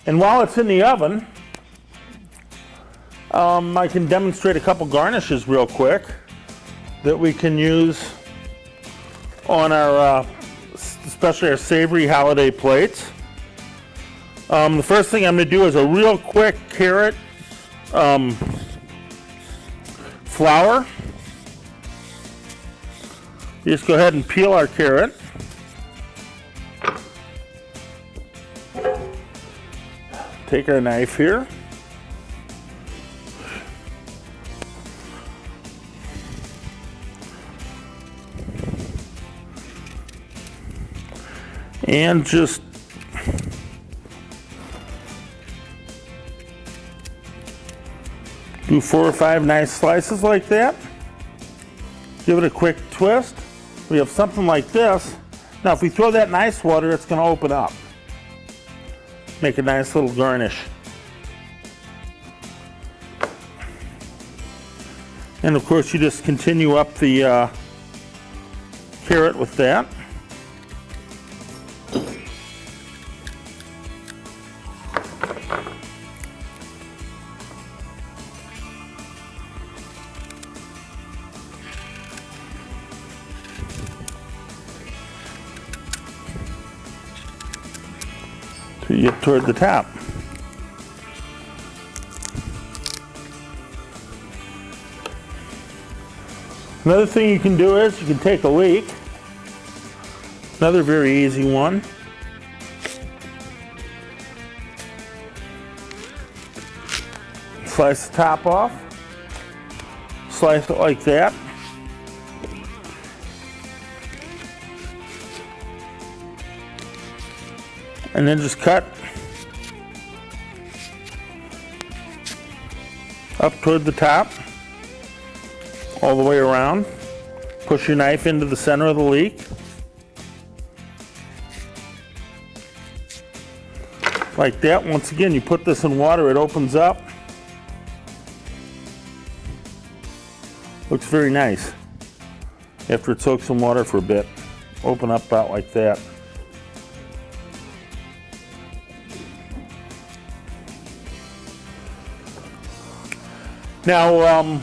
And while it's in the oven, I can demonstrate a couple garnishes real quick that we can use on our, especially our savory holiday plates. The first thing I'm going to do is a real quick carrot flour. Just go ahead and peel our carrot. Take our knife here. And just do 4 or 5 nice slices like that. Give it a quick twist. We have something like this. Now if we throw that in ice water, it's going to open up. Make a nice little garnish. And of course you just continue up the carrot with that. To get toward the top. Another thing you can do is you can take a leek, another very easy one, slice the top off, slice it like that. And then just cut up toward the top, all the way around. Push your knife into the center of the leek. Like that. Once again, you put this in water, it opens up. Looks very nice. After it soaks in water for a bit, open up about like that. Now,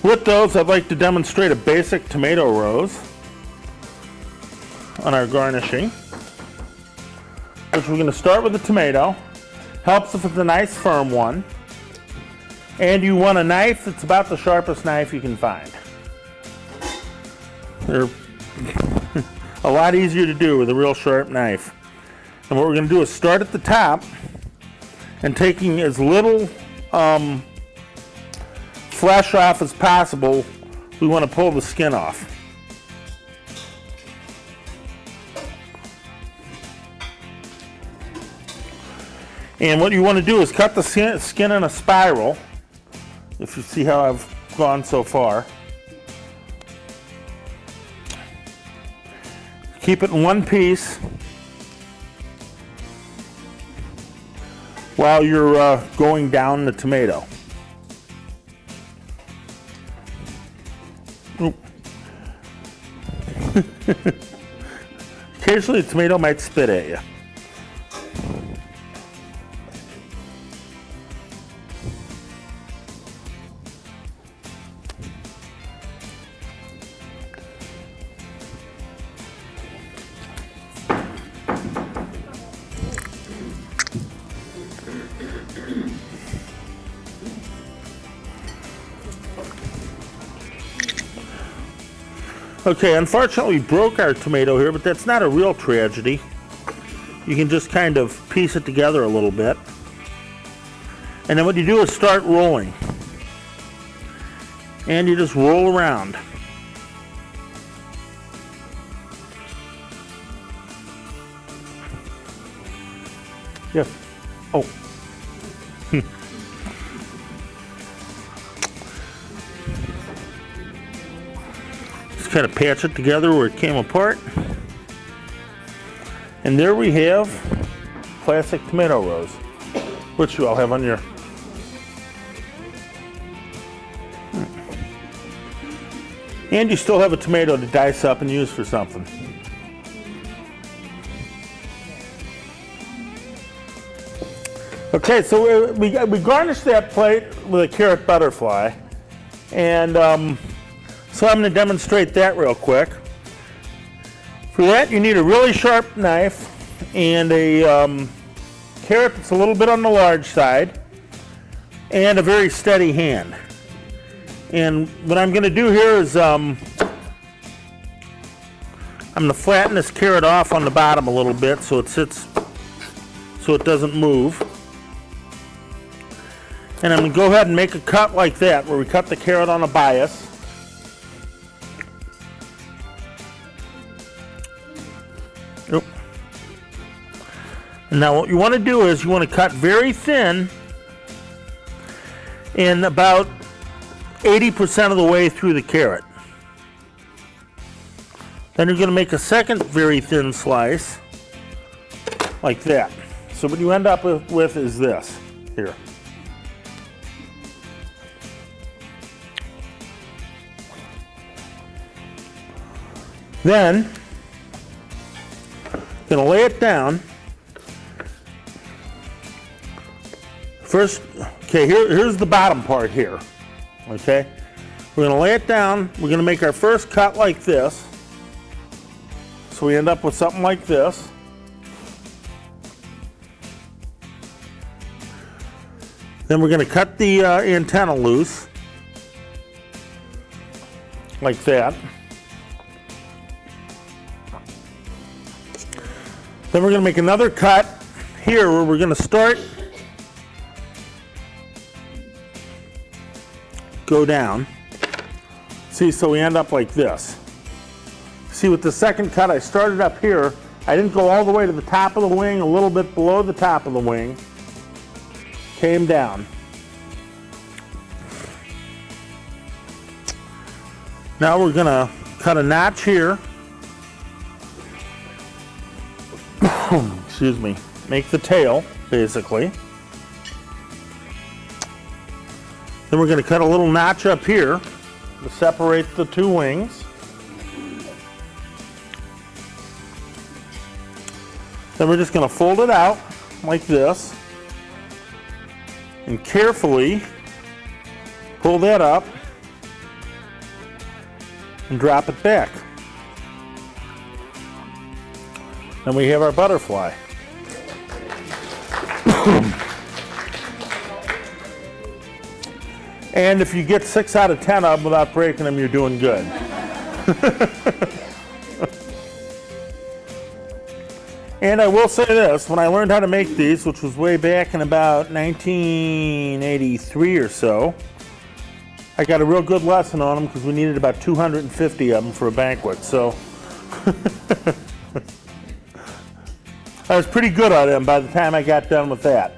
with those, I'd like to demonstrate a basic tomato rose on our garnishing, which we're going to start with the tomato. Helps if it's a nice firm one. And you want a knife that's about the sharpest knife you can find. They're a lot easier to do with a real sharp knife. And what we're going to do is start at the top and taking as little flesh off as possible. We want to pull the skin off. And what you want to do is cut the skin in a spiral, if you see how I've gone so far. Keep it in one piece while you're going down the tomato. Occasionally the tomato might spit at you. Okay, unfortunately we broke our tomato here, but that's not a real tragedy. You can just kind of piece it together a little bit. And then what you do is start rolling. And you just roll around. Yes. Oh. Kind of patch it together where it came apart. And there we have classic tomato rose, which you all have on your. And you still have a tomato to dice up and use for something. Okay, so we garnished that plate with a carrot butterfly, and so I'm going to demonstrate that real quick. For that, you need a really sharp knife and a carrot that's a little bit on the large side, and a very steady hand. And what I'm going to do here is I'm going to flatten this carrot off on the bottom a little bit so it sits, so it doesn't move. And I'm going to go ahead and make a cut like that, where we cut the carrot on a bias. Oop. And now what you want to do is you want to cut very thin and about 80% of the way through the carrot. Then you're going to make a second very thin slice like that. So what you end up with is this here. Then you're going to lay it down. First, okay, here's the bottom part here. Okay, we're going to lay it down. We're going to make our first cut like this. So we end up with something like this. Then we're going to cut the antenna loose like that. Then we're going to make another cut here where we're going to start, go down. See, so we end up like this. See, with the second cut, I started up here. I didn't go all the way to the top of the wing, a little bit below the top of the wing. Came down. Now we're going to cut a notch here. Excuse me. Make the tail, basically. Then we're going to cut a little notch up here to separate the two wings. Then we're just going to fold it out like this and carefully pull that up and drop it back. Then we have our butterfly. And if you get 6 out of 10 of them without breaking them, you're doing good. And I will say this, when I learned how to make these, which was way back in about 1983 or so, I got a real good lesson on them because we needed about 250 of them for a banquet. So I was pretty good at them by the time I got done with that.